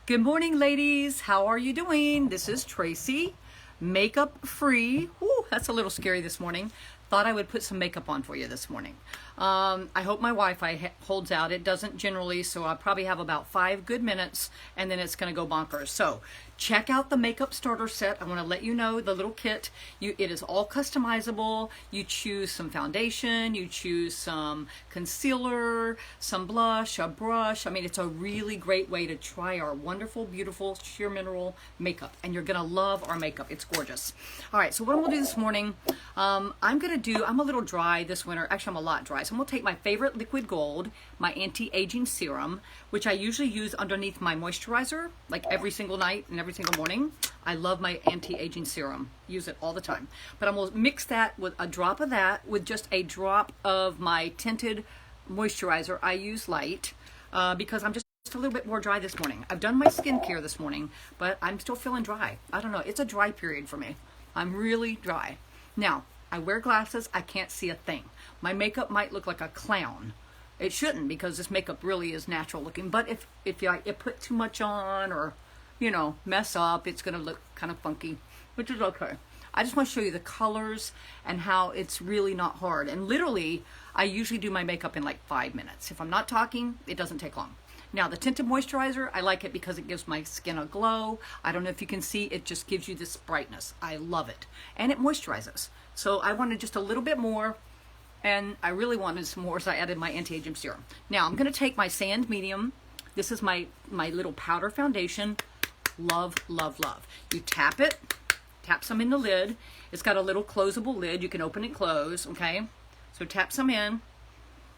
Good morning, ladies. How are you doing? This is Tracy, makeup free. Whew, that's a little scary this morning. Thought I would put some makeup on for you this morning. I hope my Wi-Fi holds out. It doesn't generally, so I'll probably have about 5 good minutes and then it's going to go bonkers. So check out the makeup starter set. I want to let you know the little kit. It is all customizable. You choose some foundation, you choose some concealer, some blush, a brush. I mean, it's a really great way to try our wonderful, beautiful sheer mineral makeup, and you're going to love our makeup. It's gorgeous. All right, so what I'm going to do this morning, I'm a little dry this winter. Actually, I'm a lot dry. So I'm going to take my favorite liquid gold, my anti-aging serum, which I usually use underneath my moisturizer, like every single night and every single morning. I love my anti-aging serum. Use it all the time. But I'm going to mix that with a drop of that with just a drop of my tinted moisturizer. I use light because I'm just a little bit more dry this morning. I've done my skincare this morning, but I'm still feeling dry. I don't know. It's a dry period for me. I'm really dry. Now, I wear glasses. I can't see a thing. My makeup might look like a clown. It shouldn't, because this makeup really is natural looking. But if you put too much on or, mess up, it's going to look kind of funky, which is okay. I just want to show you the colors and how it's really not hard. And literally, I usually do my makeup in like 5 minutes. If I'm not talking, it doesn't take long. Now, the tinted moisturizer, I like it because it gives my skin a glow. I don't know if you can see, it just gives you this brightness. I love it. And it moisturizes. So I wanted just a little bit more, and I really wanted some more, so I added my anti-aging serum. Now, I'm going to take my Sand Medium. This is my little powder foundation. Love, love, love. You tap it, tap some in the lid. It's got a little closable lid. You can open and close, okay? So tap some in.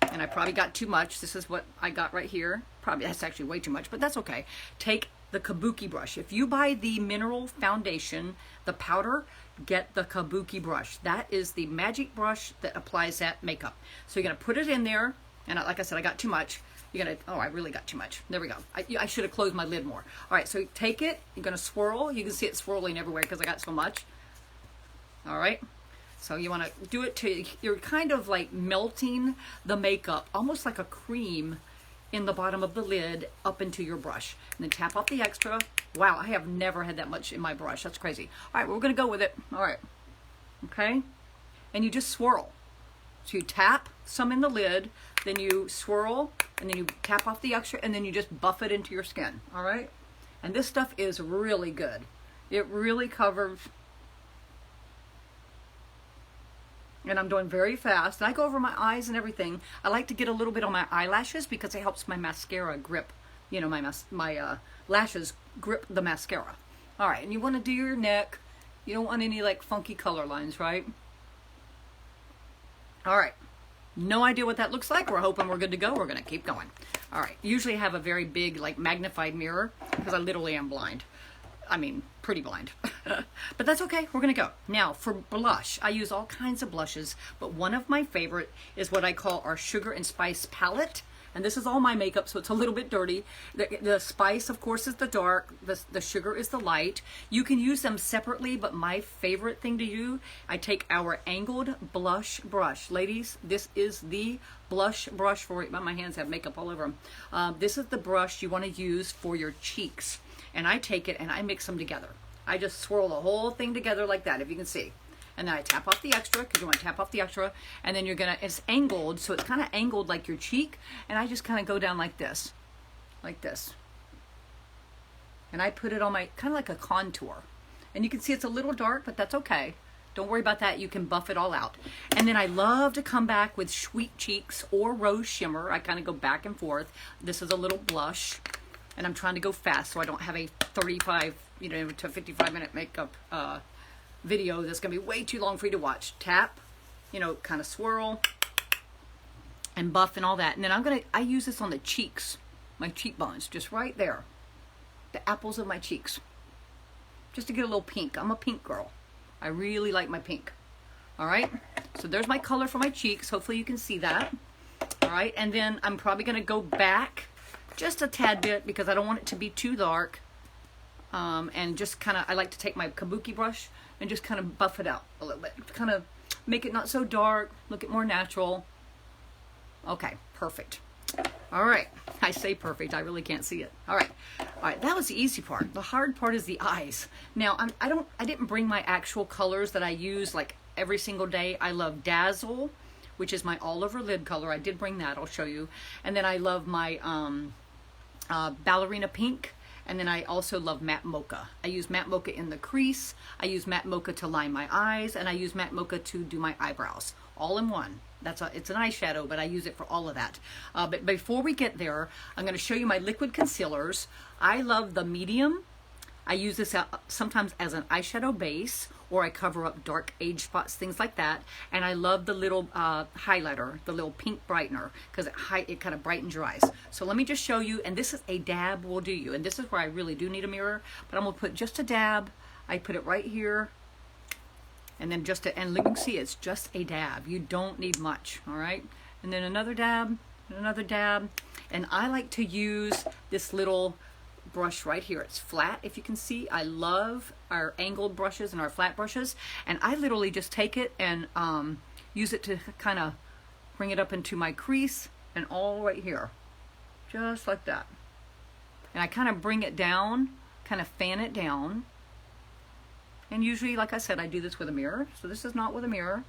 And I probably got too much. This is what I got right here. Probably that's actually way too much, but that's okay. Take the kabuki brush. If you buy the mineral foundation, the powder, get the kabuki brush. That is the magic brush that applies that makeup. So you're going to put it in there, and like I said, I got too much. You're going to, oh, I really got too much. There we go. I should have closed my lid more. All right, so take it. You're going to swirl. You can see it swirling everywhere because I got so much. All right. So you want to do it to, you're kind of like melting the makeup, almost like a cream in the bottom of the lid up into your brush. And then tap off the extra. Wow, I have never had that much in my brush. That's crazy. All right, we're going to go with it. All right. Okay. And you just swirl. So you tap some in the lid, then you swirl, and then you tap off the extra, and then you just buff it into your skin. All right. And this stuff is really good. It really covers. And I'm doing very fast. And I go over my eyes and everything. I like to get a little bit on my eyelashes because it helps my mascara grip. My lashes grip the mascara. All right, and you want to do your neck. You don't want any like funky color lines, right? All right. No idea what that looks like. We're hoping we're good to go. We're going to keep going. All right. Usually I have a very big like magnified mirror because I literally am blind. I mean, pretty blind. But that's okay. We're going to go. Now, for blush, I use all kinds of blushes, but one of my favorite is what I call our Sugar and Spice palette. And this is all my makeup, so it's a little bit dirty. The spice, of course, is the dark. The sugar is the light. You can use them separately, but my favorite thing to do, I take our angled blush brush. Ladies, this is the blush brush for it. My hands have makeup all over them. This is the brush you want to use for your cheeks. And I take it and I mix them together. I just swirl the whole thing together like that, if you can see. And then I tap off the extra, because you want to tap off the extra. And then it's angled, so it's kind of angled like your cheek. And I just kind of go down like this. Like this. And I put it on my, kind of like a contour. And you can see it's a little dark, but that's okay. Don't worry about that. You can buff it all out. And then I love to come back with Sweet Cheeks or Rose Shimmer. I kind of go back and forth. This is a little blush. And I'm trying to go fast so I don't have a 35, to 55 minute makeup video that's going to be way too long for you to watch. Tap, kind of swirl and buff and all that. And then I use this on the cheeks, my cheekbones, just right there. The apples of my cheeks. Just to get a little pink. I'm a pink girl. I really like my pink. All right. So there's my color for my cheeks. Hopefully you can see that. All right. And then I'm probably going to go back just a tad bit because I don't want it to be too dark. And just kind of, I like to take my kabuki brush and just kind of buff it out a little bit. Kind of make it not so dark, look it more natural. Okay, perfect. All right, I say perfect, I really can't see it. All right, that was the easy part. The hard part is the eyes. Now, I didn't bring my actual colors that I use like every single day. I love Dazzle, which is my all over lid color. I did bring that, I'll show you. And then I love my Ballerina Pink. And then I also love Matte Mocha. I use Matte Mocha in the crease. I use Matte Mocha to line my eyes. And I use Matte Mocha to do my eyebrows. All in one. It's an eyeshadow, but I use it for all of that. But before we get there, I'm going to show you my liquid concealers. I love the medium. I use this sometimes as an eyeshadow base, or I cover up dark age spots, things like that. And I love the little highlighter, the little pink brightener, because it kind of brightens your eyes. So let me just show you, and this is a dab will do you. And this is where I really do need a mirror, but I'm going to put just a dab. I put it right here. And then and you can see it's just a dab. You don't need much, all right? And then another dab, and another dab. And I like to use this little brush right here. It's flat, if you can see. I love our angled brushes and our flat brushes. And I literally just take it and use it to kind of bring it up into my crease and all right here. Just like that. And I kind of bring it down, kind of fan it down. And usually, like I said, I do this with a mirror. So this is not with a mirror.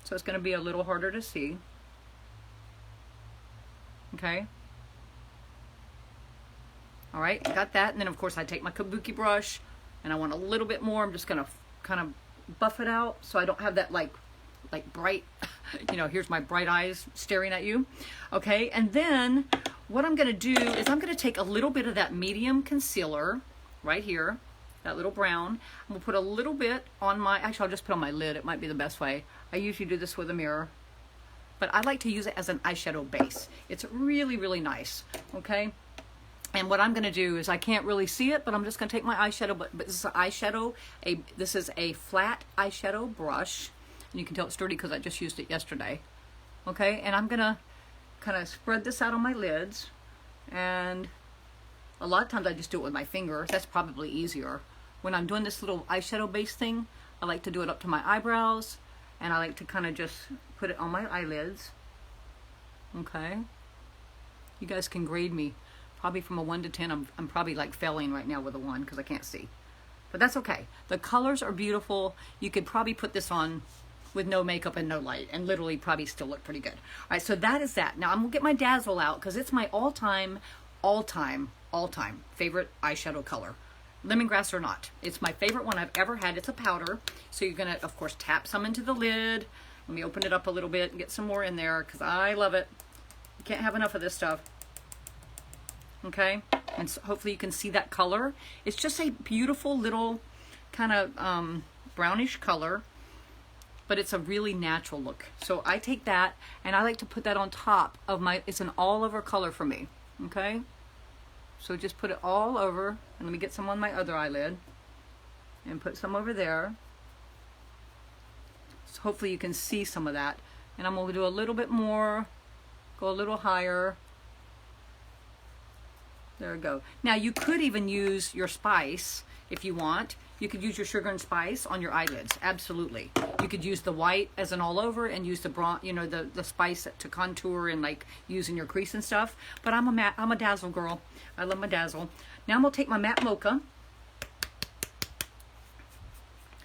So it's going to be a little harder to see. Okay. All right, got that. And then, of course, I take my kabuki brush. And I want a little bit more. I'm just going to kind of buff it out so I don't have that, like bright, here's my bright eyes staring at you. Okay, and then what I'm going to do is I'm going to take a little bit of that medium concealer right here. That little brown. I'm going to put a little bit on actually I'll just put on my lid. It might be the best way. I usually do this with a mirror. But I like to use it as an eyeshadow base. It's really, really nice. Okay? And what I'm going to do is, I can't really see it, but I'm just going to take my eyeshadow, but this is an eyeshadow. This is a flat eyeshadow brush. And you can tell it's dirty because I just used it yesterday. Okay? And I'm going to kind of spread this out on my lids. And a lot of times I just do it with my fingers. That's probably easier. When I'm doing this little eyeshadow base thing, I like to do it up to my eyebrows, and I like to kind of just put it on my eyelids. Okay? You guys can grade me. Probably from a 1 to 10. I'm probably like failing right now with a 1 because I can't see. But that's okay. The colors are beautiful. You could probably put this on with no makeup and no light and literally probably still look pretty good. All right, so that is that. Now I'm going to get my Dazzle out because it's my all-time favorite eyeshadow color. Lemongrass or not. It's my favorite one I've ever had. It's a powder. So you're going to, of course, tap some into the lid. Let me open it up a little bit and get some more in there because I love it. You can't have enough of this stuff. Okay? And so hopefully you can see that color. It's just a beautiful little kind of brownish color, but it's a really natural look. So I take that and I like to put that on top of it's an all over color for me. Okay? So just put it all over, and let me get some on my other eyelid, and put some over there. So hopefully you can see some of that. And I'm going to do a little bit more, go a little higher. There we go. Now you could even use your spice if you want. You could use your sugar and spice on your eyelids. Absolutely. You could use the white as an all over and use the brown, the spice to contour and like use in your crease and stuff. But I'm a Dazzle girl. I love my Dazzle. Now I'm gonna take my Matte Mocha.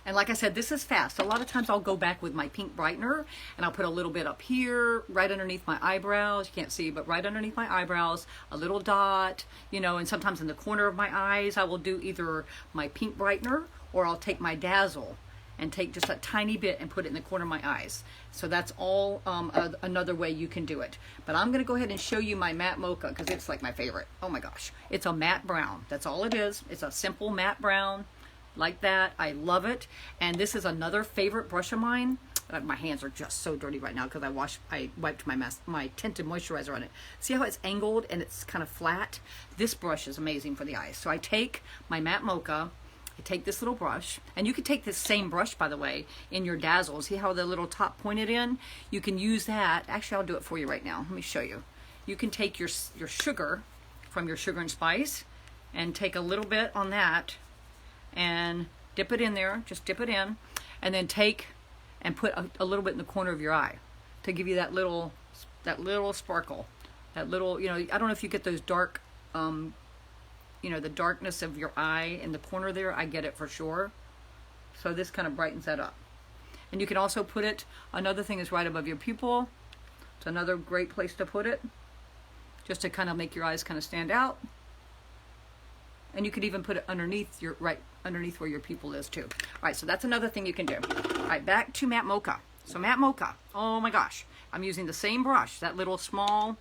And like I said, this is fast. A lot of times I'll go back with my pink brightener and I'll put a little bit up here, right underneath my eyebrows. You can't see, but right underneath my eyebrows, a little dot, and sometimes in the corner of my eyes, I will do either my pink brightener or I'll take my Dazzle and take just a tiny bit and put it in the corner of my eyes. So that's all another way you can do it. But I'm gonna go ahead and show you my Matte Mocha because it's like my favorite. Oh my gosh. It's a matte brown. That's all it is. It's a simple matte brown. Like that. I love it. And this is another favorite brush of mine. My hands are just so dirty right now because I wiped my tinted moisturizer on it. See how it's angled and it's kind of flat? This brush is amazing for the eyes. So I take my Matte Mocha, I take this little brush, and you can take this same brush, by the way, in your Dazzle. See how the little top pointed in? You can use that. Actually, I'll do it for you right now. Let me show you. You can take your sugar from your sugar and spice and take a little bit on that and dip it in there, just dip it in, and then take and put a little bit in the corner of your eye to give you that little sparkle. That little, you know, I don't know if you get those dark, you know, the darkness of your eye in the corner there. I get it for sure. So this kind of brightens that up. And you can also put it, another thing is right above your pupil. It's another great place to put it, just to kind of make your eyes kind of stand out. And you could even put it underneath your, right underneath where your pupil is too. All right, so that's another thing you can do. All right, back to Matte Mocha. So Matte Mocha, oh my gosh, I'm using the same brush, that little small,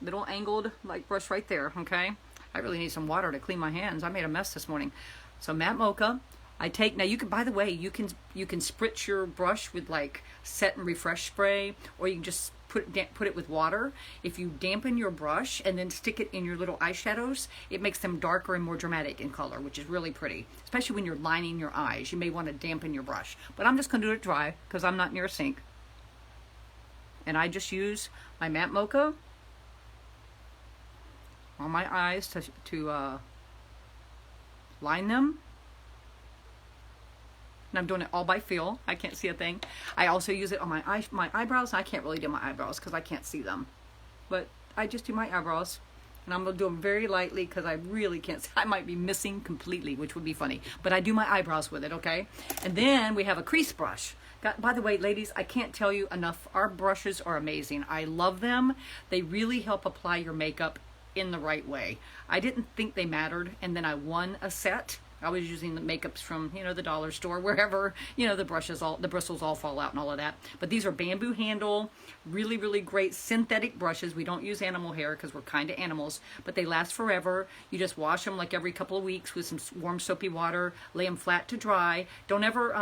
little angled like brush right there, okay? I really need some water to clean my hands. I made a mess this morning. So Matte Mocha, I take, now you can, by the way, you can spritz your brush with like set and refresh spray, or you can just put it with water. If you dampen your brush and then stick it in your little eyeshadows, it makes them darker and more dramatic in color, which is really pretty, especially when you're lining your eyes. You may want to dampen your brush, but I'm just going to do it dry because I'm not near a sink. And I just use my Matte Mocha on my eyes to line them. And I'm doing it all by feel. I can't see a thing. I also use it on my eyebrows. I can't really do my eyebrows because I can't see them. But I just do my eyebrows. And I'm going to do them very lightly because I really can't see. I might be missing completely, which would be funny. But I do my eyebrows with it, okay? And then we have a crease brush. By the way, ladies, I can't tell you enough. Our brushes are amazing. I love them. They really help apply your makeup in the right way. I didn't think they mattered. And then I won a set. I was using the makeups from, you know, the dollar store, wherever, you know, the bristles all fall out and all of that. But these are bamboo handle, really, really great synthetic brushes. We don't use animal hair because we're kind of animals, but they last forever. You just wash them like every couple of weeks with some warm soapy water, lay them flat to dry. Don't ever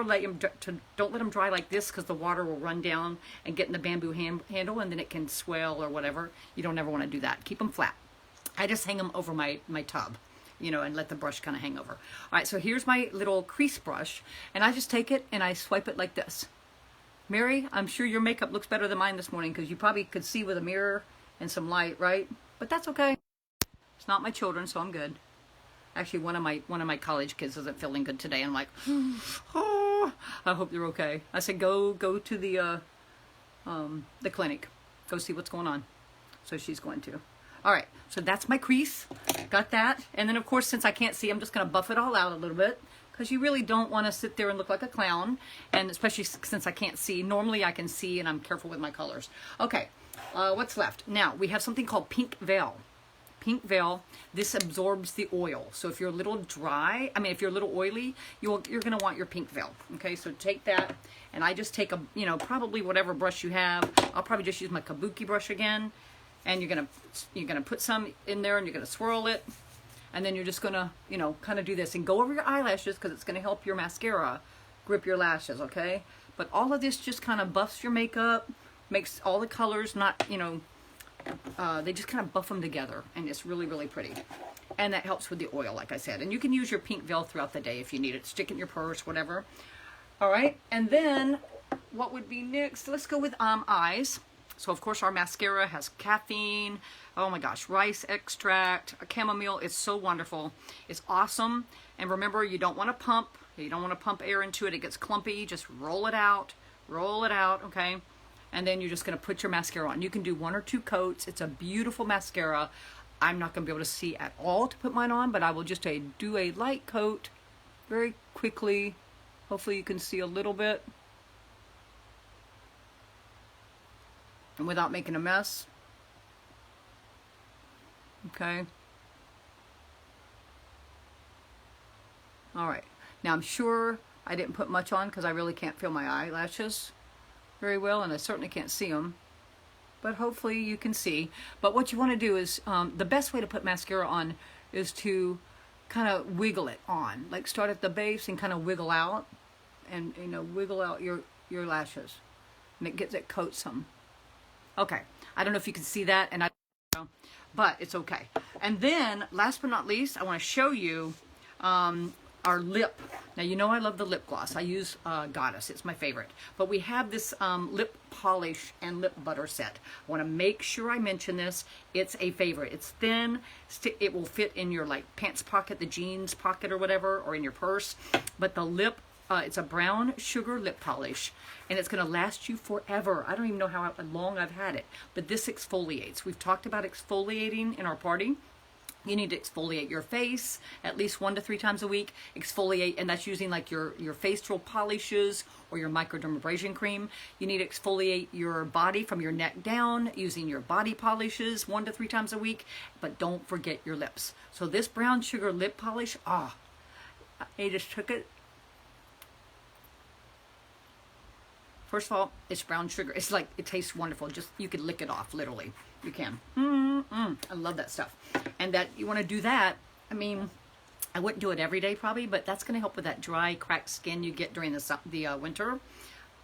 let them dry like this because the water will run down and get in the bamboo handle and then it can swell or whatever. You don't ever want to do that. Keep them flat. I just hang them over my tub, you know, and let the brush kind of hang over. All right, so here's my little crease brush, and I just take it and I swipe it like this. Mary, I'm sure your makeup looks better than mine this morning because you probably could see with a mirror and some light, right? But that's okay. It's not my children, so I'm good. Actually, one of my college kids isn't feeling good today. I'm like, oh, I hope they're okay. I said, go to the clinic, go see what's going on. So she's going to. All right, so that's my crease. Got that. And then, of course, since I can't see, I'm just going to buff it all out a little bit because you really don't want to sit there and look like a clown, and especially since I can't see. Normally, I can see, and I'm careful with my colors. Okay, what's left? Now, we have something called Pink Veil. Pink Veil, this absorbs the oil. So if you're a little dry, if you're a little oily, you're going to want your Pink Veil. Okay, so take that, and I just take probably whatever brush you have. I'll probably just use my kabuki brush again. And you're gonna put some in there, and you're gonna swirl it, and then you're just gonna, kind of do this and go over your eyelashes because it's gonna help your mascara grip your lashes, okay? But all of this just kind of buffs your makeup, makes all the colors not, they just kind of buff them together, and it's really, really pretty. And that helps with the oil, like I said. And you can use your Pink Veil throughout the day if you need it. Stick it in your purse, whatever. All right, and then what would be next? Let's go with eyes. So, of course, our mascara has caffeine, oh my gosh, rice extract, chamomile. It's so wonderful. It's awesome. And remember, you don't want to pump. You don't want to pump air into it. It gets clumpy. Just roll it out, okay? And then you're just going to put your mascara on. You can do 1 or 2 coats. It's a beautiful mascara. I'm not going to be able to see at all to put mine on, but I will just do a light coat very quickly. Hopefully you can see a little bit. And without making a mess. Okay. All right. Now I'm sure I didn't put much on because I really can't feel my eyelashes very well, and I certainly can't see them. But hopefully you can see. But what you want to do is, the best way to put mascara on is to kind of wiggle it on. Like start at the base and kind of wiggle out, and wiggle out your lashes, and it coats them. Okay, I don't know if you can see that, and but it's okay. And then, last but not least, I want to show you our lip. Now, I love the lip gloss. I use Goddess. It's my favorite. But we have this lip polish and lip butter set. I want to make sure I mention this. It's a favorite. It's thin. It will fit in your pants pocket, the jeans pocket or whatever, or in your purse. But the lip it's a brown sugar lip polish, and it's going to last you forever. I don't even know how long I've had it, but this exfoliates. We've talked about exfoliating in our party. You need to exfoliate your face at least 1 to 3 times a week. Exfoliate, and that's using like your facial polishes or your microdermabrasion cream. You need to exfoliate your body from your neck down using your body polishes 1 to 3 times a week. But don't forget your lips. So this brown sugar lip polish, I just took it. First of all, it's brown sugar. It's like, it tastes wonderful. Just, you could lick it off, literally. You can. I love that stuff. And that, you want to do that, I mean, I wouldn't do it every day probably, but that's going to help with that dry, cracked skin you get during the winter.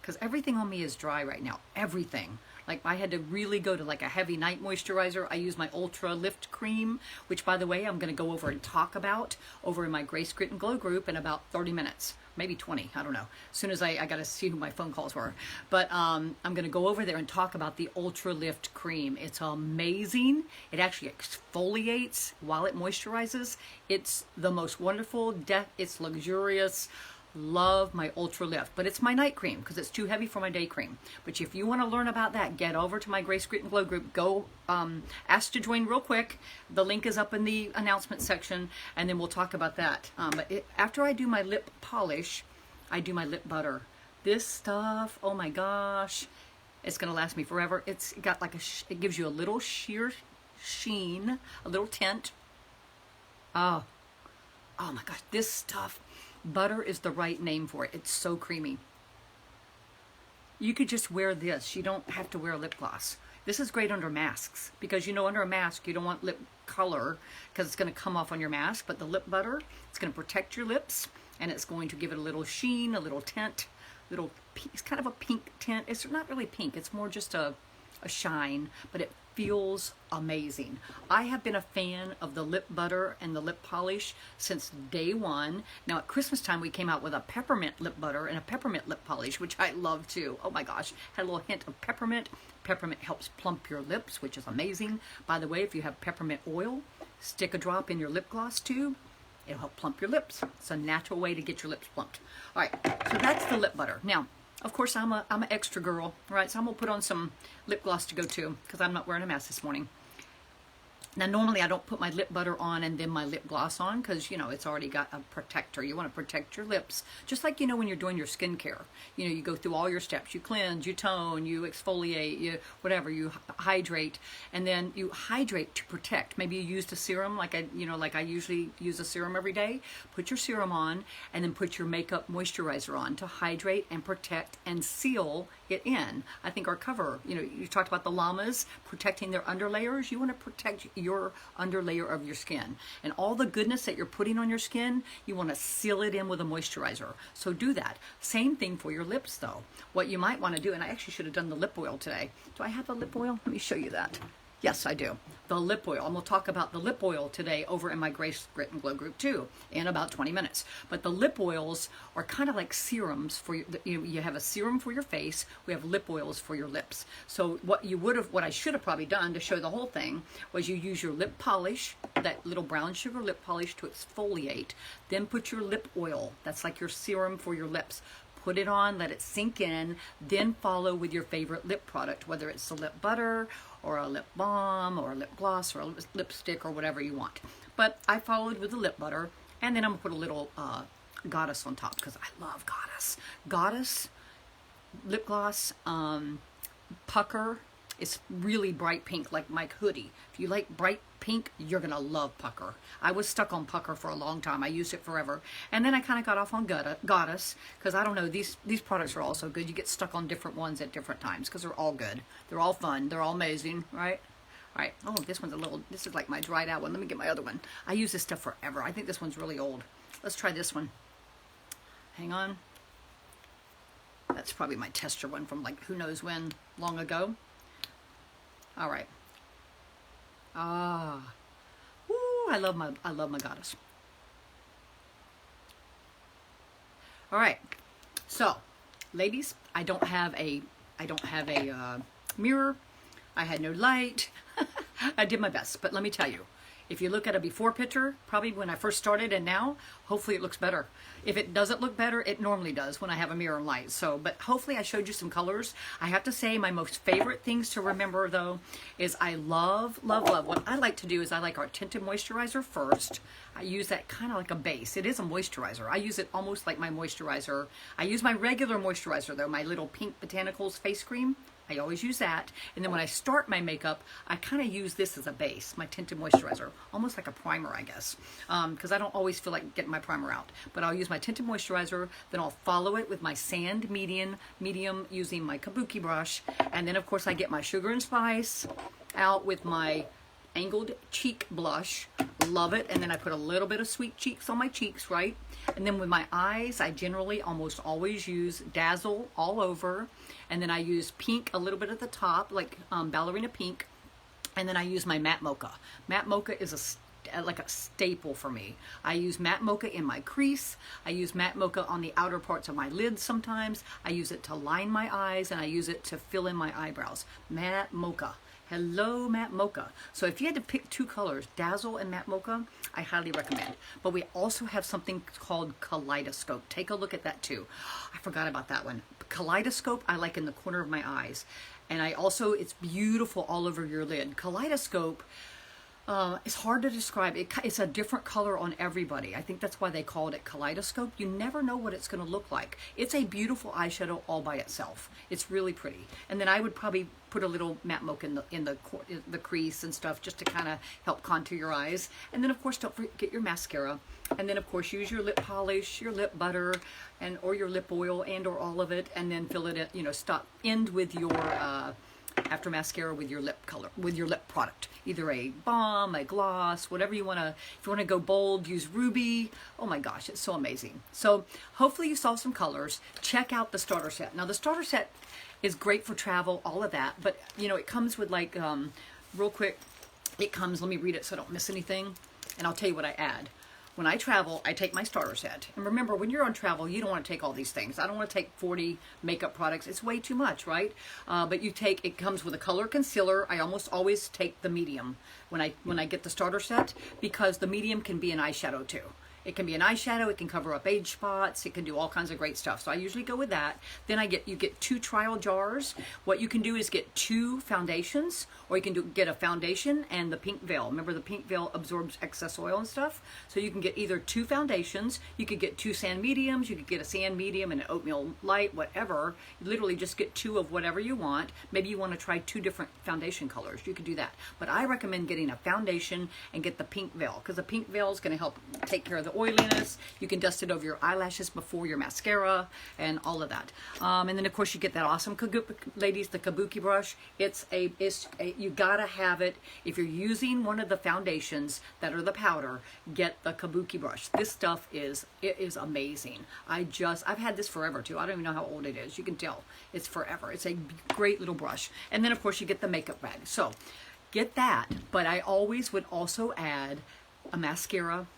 Because everything on me is dry right now. Everything. Like, I had to really go to like a heavy night moisturizer. I use my Ultra Lift Cream, which, by the way, I'm going to go over and talk about over in my Grace Grit and Glow group in about 30 minutes. Maybe 20, I don't know. As soon as I got to see who my phone calls were. But I'm going to go over there and talk about the Ultra Lift Cream. It's amazing. It actually exfoliates while it moisturizes. It's the most wonderful, it's luxurious. Love my Ultra Lift, but it's my night cream because it's too heavy for my day cream. But if you want to learn about that, get over to my Grace Grit and Glow group. Go ask to join real quick. The link is up in the announcement section, and then we'll talk about that. After I do my lip polish, I do my lip butter. This stuff, oh my gosh, it's gonna last me forever. It's got like it gives you a little sheer sheen, a little tint. Oh my gosh, this stuff. Butter is the right name for it. It's so creamy. You could just wear this. You don't have to wear a lip gloss. This is great under masks because, you know, under a mask, you don't want lip color because it's going to come off on your mask. But the lip butter, it's going to protect your lips, and it's going to give it a little sheen, a little tint, it's kind of a pink tint. It's not really pink. It's more just a shine, but it feels amazing. I have been a fan of the lip butter and the lip polish since day one. Now at Christmas time we came out with a peppermint lip butter and a peppermint lip polish, which I love too. Oh my gosh, had a little hint of peppermint. Peppermint helps plump your lips, which is amazing. By the way, if you have peppermint oil, stick a drop in your lip gloss tube. It'll help plump your lips. It's a natural way to get your lips plumped. All right, so that's the lip butter. Now, of course, I'm an extra girl, right? So I'm going to put on some lip gloss to go too, because I'm not wearing a mask this morning. Now, normally I don't put my lip butter on and then my lip gloss on because, you know, it's already got a protector. You want to protect your lips. Just like, you know, when you're doing your skincare. You know, you go through all your steps. You cleanse, you tone, you exfoliate, you you hydrate. And then you hydrate to protect. Maybe you used a serum like I usually use a serum every day. Put your serum on and then put your makeup moisturizer on to hydrate and protect and seal it in. I think our cover, you know, you talked about the llamas protecting their underlayers. You want to protect your underlayer of your skin, and all the goodness that you're putting on your skin, you want to seal it in with a moisturizer. So do that. Same thing for your lips though. What you might want to do, and I actually should have done the lip oil today. Do I have the lip oil? Let me show you that. Yes, I do. The lip oil. I'm going to talk about the lip oil today over in my Grace Grit and Glow group too in about 20 minutes. But the lip oils are kind of like serums for you have a serum for your face. We have lip oils for your lips. So what I should have probably done to show the whole thing was you use your lip polish, that little brown sugar lip polish to exfoliate. Then put your lip oil. That's like your serum for your lips. Put it on, let it sink in, then follow with your favorite lip product, whether it's a lip butter or a lip balm or a lip gloss or a lipstick or whatever you want. But I followed with the lip butter, and then I'm going to put a little Goddess on top because I love Goddess. Goddess, lip gloss, Pucker. It's really bright pink like my hoodie. If you like bright pink, you're going to love Pucker. I was stuck on Pucker for a long time. I used it forever. And then I kind of got off on Goddess because I don't know, these products are all so good. You get stuck on different ones at different times because they're all good. They're all fun. They're all amazing, right? All right. Oh, this is like my dried out one. Let me get my other one. I use this stuff forever. I think this one's really old. Let's try this one. Hang on. That's probably my tester one from like who knows when, long ago. All right. Woo, I love my Goddess. All right. So, ladies, I don't have a mirror. I had no light. I did my best, but let me tell you, If you look at a before picture, probably when I first started and now, hopefully it looks better. If it doesn't look better, it normally does when I have a mirror and light. So, but hopefully I showed you some colors. I have to say my most favorite things to remember though is I love, love, love. What I like to do is I like our tinted moisturizer first. I use that kind of like a base. It is a moisturizer. I use it almost like my moisturizer. I use my regular moisturizer though, my little Pink Botanicals face cream. I always use that. And then when I start my makeup, I kind of use this as a base, my tinted moisturizer, almost like a primer, I guess, because I don't always feel like getting my primer out. But I'll use my tinted moisturizer, then I'll follow it with my sand medium using my kabuki brush. And then, of course, I get my Sugar and Spice out with my angled cheek blush. Love it. And then I put a little bit of Sweet Cheeks on my cheeks, right? And then with my eyes, I generally almost always use Dazzle all over. And then I use pink a little bit at the top, like ballerina pink. And then I use my matte mocha. Matte mocha is like a staple for me. I use matte mocha in my crease. I use matte mocha on the outer parts of my lids sometimes. I use it to line my eyes, and I use it to fill in my eyebrows. Matte mocha. Hello, matte mocha. So if you had to pick two colors, Dazzle and matte mocha, I highly recommend. But we also have something called Kaleidoscope. Take a look at that too. I forgot about that one. Kaleidoscope I like in the corner of my eyes. And I also, it's beautiful all over your lid. Kaleidoscope, it's hard to describe. It's a different color on everybody. I think that's why they called it Kaleidoscope. You never know what it's going to look like. It's a beautiful eyeshadow all by itself. It's really pretty. And then I would probably put a little matte mocha in the crease and stuff just to kind of help contour your eyes. And then of course don't forget your mascara. And then of course use your lip polish, your lip butter, and or your lip oil and or all of it, and then fill it in, end with your after mascara with your lip color, with your lip product. Either a balm, a gloss, whatever you want to. If you want to go bold, use Ruby. Oh my gosh, it's so amazing. So hopefully you saw some colors. Check out the starter set. Now the starter set is great for travel, all of that, but it comes with like, real quick, it comes, let me read it so I don't miss anything, and I'll tell you what I add. When I travel, I take my starter set. And remember, when you're on travel, you don't want to take all these things. I don't want to take 40 makeup products. It's way too much, right? But it comes with a color concealer. I almost always take the medium when I get the starter set, because the medium can be an eyeshadow too. It can be an eyeshadow, it can cover up age spots, it can do all kinds of great stuff. So I usually go with that. Then you get 2 trial jars. What you can do is get 2 foundations, or you can get a foundation and the pink veil. Remember, the pink veil absorbs excess oil and stuff. So you can get either 2 foundations, you could get 2 sand mediums, you could get a sand medium and an oatmeal light, whatever. You literally just get 2 of whatever you want. Maybe you want to try 2 different foundation colors. You could do that. But I recommend getting a foundation and get the pink veil, because the pink veil is going to help take care of the oiliness. You can dust it over your eyelashes before your mascara and all of that. And then of course you get that awesome, ladies, the kabuki brush. You gotta have it. If you're using one of the foundations that are the powder, get the kabuki brush. This stuff is amazing. I've had this forever too. I don't even know how old it is. You can tell it's forever. It's a great little brush. And then of course you get the makeup bag. So get that, but I always would also add a mascara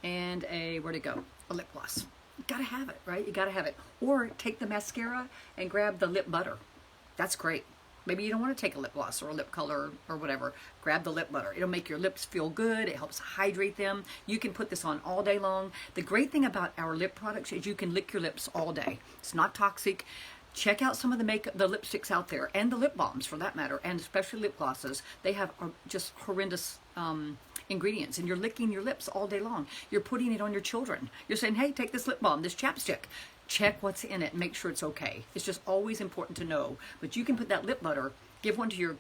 and a lip gloss. You gotta have it, right? You gotta have it. Or take the mascara and grab the lip butter. That's great. Maybe you don't want to take a lip gloss or a lip color or whatever. Grab the lip butter. It'll make your lips feel good. It helps hydrate them. You can put this on all day long. The great thing about our lip products is you can lick your lips all day. It's not toxic. Check out some of the lipsticks out there, and the lip balms for that matter, and especially lip glosses. They have just horrendous ingredients, and you're licking your lips all day long. You're putting it on your children. You're saying, hey, take this lip balm, this chapstick. Check what's in it, make sure it's okay. It's just always important to know. But you can put that lip butter, give one to your,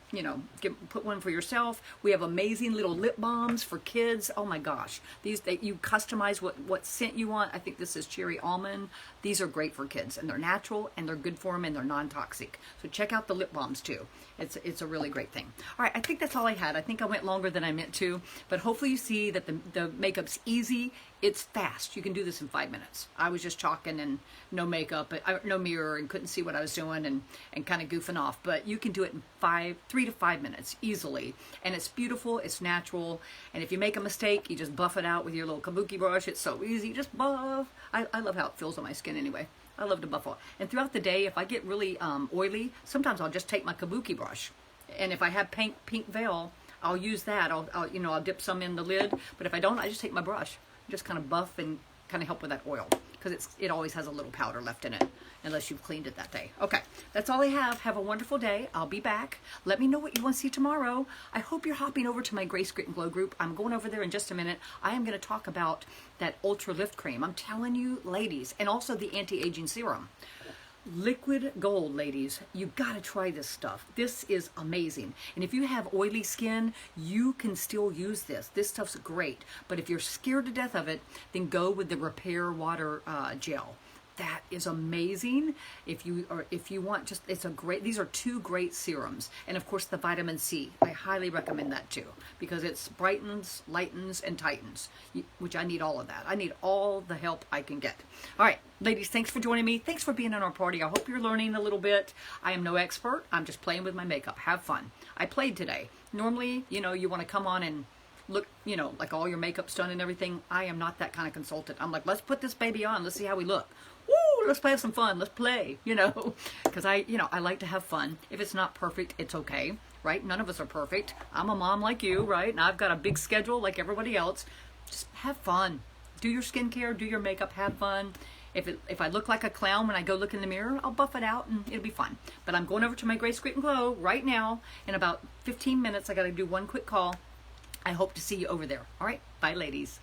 put one for yourself. We have amazing little lip balms for kids. Oh my gosh. You customize what scent you want. I think this is cherry almond. These are great for kids, and they're natural, and they're good for them, and they're non-toxic. So check out the lip balms too. It's a really great thing. All right, I think that's all I had. I think I went longer than I meant to, but hopefully you see that the makeup's easy. It's fast. You can do this in 5 minutes. I was just chalking and no makeup, no mirror, and couldn't see what I was doing and kind of goofing off. But you can do it in 3 to 5 minutes easily. And it's beautiful, it's natural. And if you make a mistake, you just buff it out with your little kabuki brush. It's so easy, just buff. I love how it feels on my skin anyway. I love to buff it. And throughout the day, if I get really oily, sometimes I'll just take my kabuki brush. And if I have pink veil, I'll use that. I'll dip some in the lid, but if I don't, I just take my brush, just kind of buff and kind of help with that oil, because it always has a little powder left in it, unless you've cleaned it that day. Okay, that's all I have. Have a wonderful day. I'll be back. Let me know what you want to see tomorrow. I hope you're hopping over to my Grace Grit and Glow group. I'm going over there in just a minute. I am going to talk about that Ultra Lift Cream. I'm telling you, ladies, and also the anti-aging serum. Liquid gold, ladies. You got to try this stuff. This is amazing. And if you have oily skin, you can still use this. This stuff's great. But if you're scared to death of it, then go with the Repair Water Gel. That is amazing. If you want, just, it's a great, these are two great serums. And of course the vitamin C, I highly recommend that too, because it brightens, lightens, and tightens, which I need all of that. I need all the help I can get. All right, ladies, thanks for joining me. Thanks for being in our party. I hope you're learning a little bit. I am no expert. I'm just playing with my makeup. Have fun. I played today. Normally, you want to come on and look, like all your makeup's done and everything. I am not that kind of consultant. I'm like, let's put this baby on. Let's see how we look. Woo, let's have some fun. Let's play, because I like to have fun. If it's not perfect, it's okay, right? None of us are perfect. I'm a mom like you, right? And I've got a big schedule like everybody else. Just have fun. Do your skincare, do your makeup, have fun. If I look like a clown when I go look in the mirror, I'll buff it out and it'll be fun. But I'm going over to my Grace Grit and Glow right now. In about 15 minutes, I got to do one quick call. I hope to see you over there. All right, bye, ladies.